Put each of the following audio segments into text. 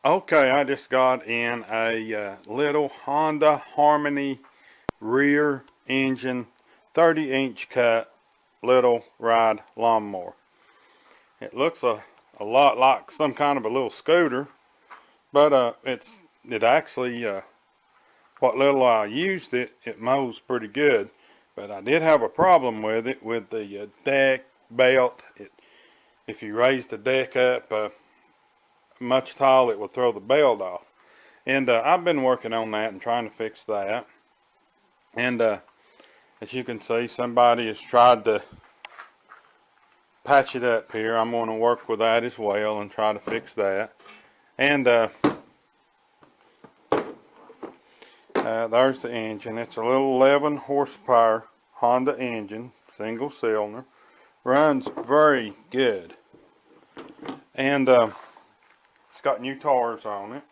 Okay, I just got in a little Honda Harmony rear engine 30-inch cut little ride lawnmower. It looks a lot like some kind of a little scooter, but it actually what little I used it mows pretty good. But I did have a problem with it with the deck belt. If you raise the deck up much tall, it will throw the belt off. And I've been working on that and trying to fix that. And as you can see, somebody has tried to patch it up here. I'm going to work with that as well and try to fix that. And there's the engine. It's a little 11 horsepower Honda engine, single cylinder. Runs very good. And it's got new tires on it.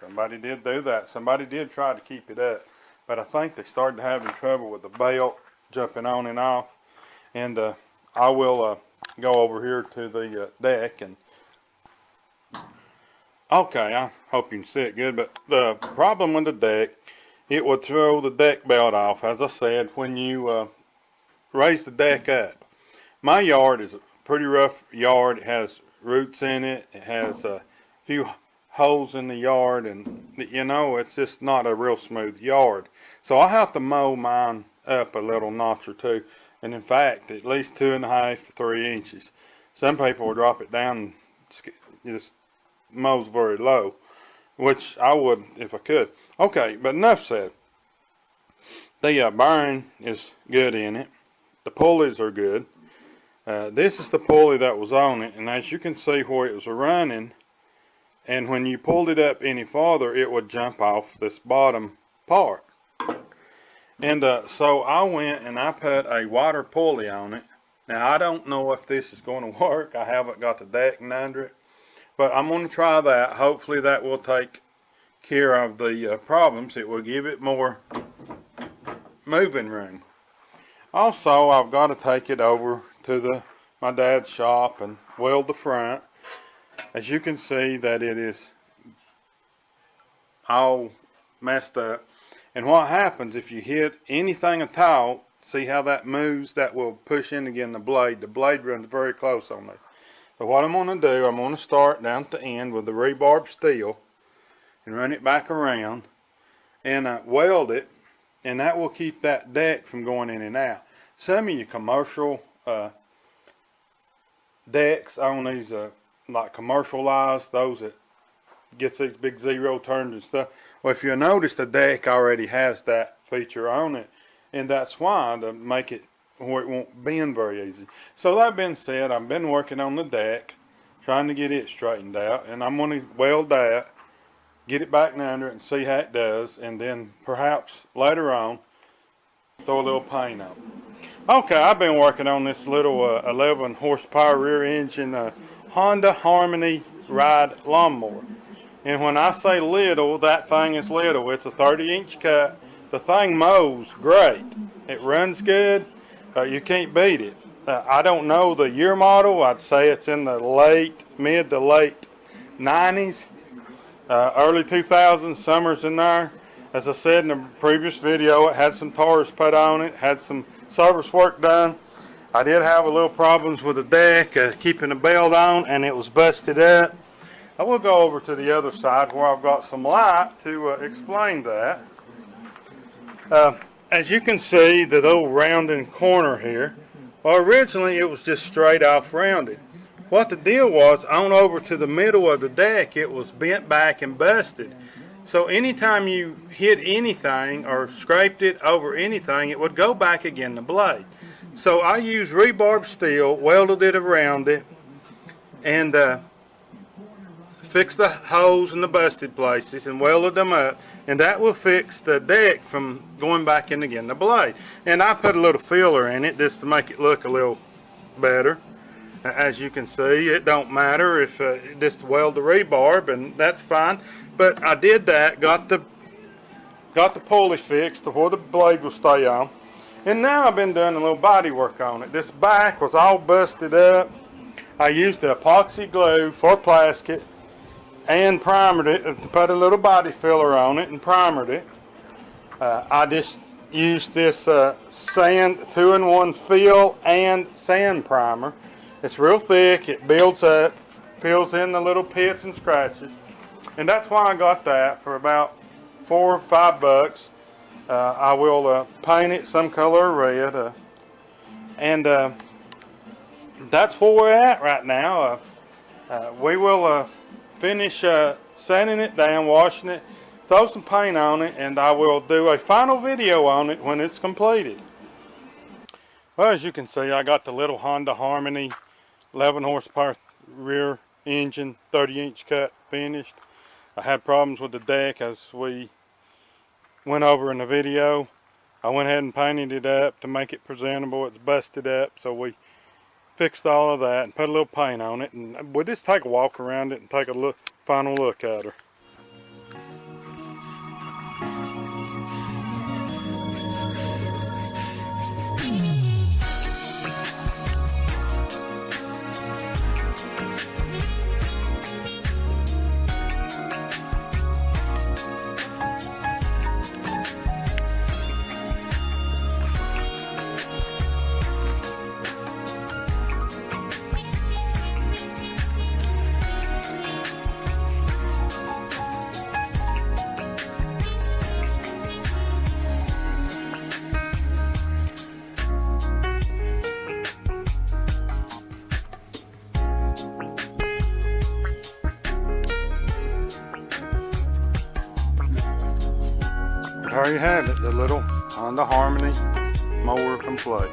Somebody did do that. Somebody did try to keep it up. But I think they started having trouble with the belt jumping on and off. And I will go over here to the deck. And okay, I hope you can see it good. But the problem with the deck, it would throw the deck belt off, as I said, when you raise the deck up. My yard is a pretty rough yard. It has roots in it. It has a few holes in the yard, and you know, it's just not a real smooth yard. So I have to mow mine up a little notch or two, and in fact at least 2.5 to 3 inches. Some people will drop it down and just mows very low, which I would if I could. Okay, but enough said. The bearing is good in it. The pulleys are good. This is the pulley that was on it, and as you can see where it was running, and when you pulled it up any farther, it would jump off this bottom part. And so I went and I put a water pulley on it. Now I don't know if this is going to work. I haven't got the decking under it, but I'm going to try that. Hopefully that will take care of the problems. It will give it more moving room. Also, I've got to take it over to my dad's shop and weld the front. As you can see that it is all messed up. And what happens if you hit anything at all, see how that moves, that will push in again the blade. The blade runs very close on this. So what I'm going to do, I'm going to start down at the end with the rebarb steel and run it back around and weld it, and that will keep that deck from going in and out. Some of your commercial decks on these like commercialized, those that gets these big zero turns and stuff. Well, if you notice, the deck already has that feature on it, and that's why, to make it where it won't bend very easy. So that being said, I've been working on the deck, trying to get it straightened out, and I'm going to weld that, get it back under it and see how it does, and then perhaps later on throw a little paint on it. Okay, I've been working on this little 11 horsepower rear engine Honda Harmony ride lawnmower. And when I say little, that thing is little. It's a 30-inch cut. The thing mows great. It runs good. You can't beat it. I don't know the year model. I'd say it's in the mid to late 90s. Early 2000s, summer's in there. As I said in the previous video, it had some tires put on it, had some service work done. I did have a little problems with the deck, keeping the belt on, and it was busted up. I will go over to the other side where I've got some light to explain that. As you can see, the little rounding corner here, well, originally it was just straight off rounded. What the deal was, on over to the middle of the deck, it was bent back and busted. So anytime you hit anything or scraped it over anything, it would go back again the blade. So I used rebarb steel, welded it around it, and fixed the holes in the busted places and welded them up, and that will fix the deck from going back in again the blade. And I put a little filler in it just to make it look a little better. As you can see, it don't matter if just weld the rebarb, and that's fine. But I did that, got the pulley fixed to where the blade will stay on, and now I've been doing a little body work on it. This back was all busted up. I used the epoxy glue for plastic, and primered it, put a little body filler on it and primered it. I just used this sand 2-in-1 fill and sand primer. It's real thick, it builds up, fills in the little pits and scratches. And that's why I got that for about $4 or $5. I will paint it some color red, and that's where we're at right now. We will finish sanding it down, washing it, throw some paint on it, and I will do a final video on it when it's completed. Well, as you can see, I got the little Honda Harmony 11 horsepower rear engine 30-inch cut finished. I had problems with the deck as we went over in the video. I went ahead and painted it up to make it presentable. It's busted up, so we fixed all of that and put a little paint on it, and we'll just take a walk around it and take a final look at her. There you have it, the little Honda Harmony mower complete.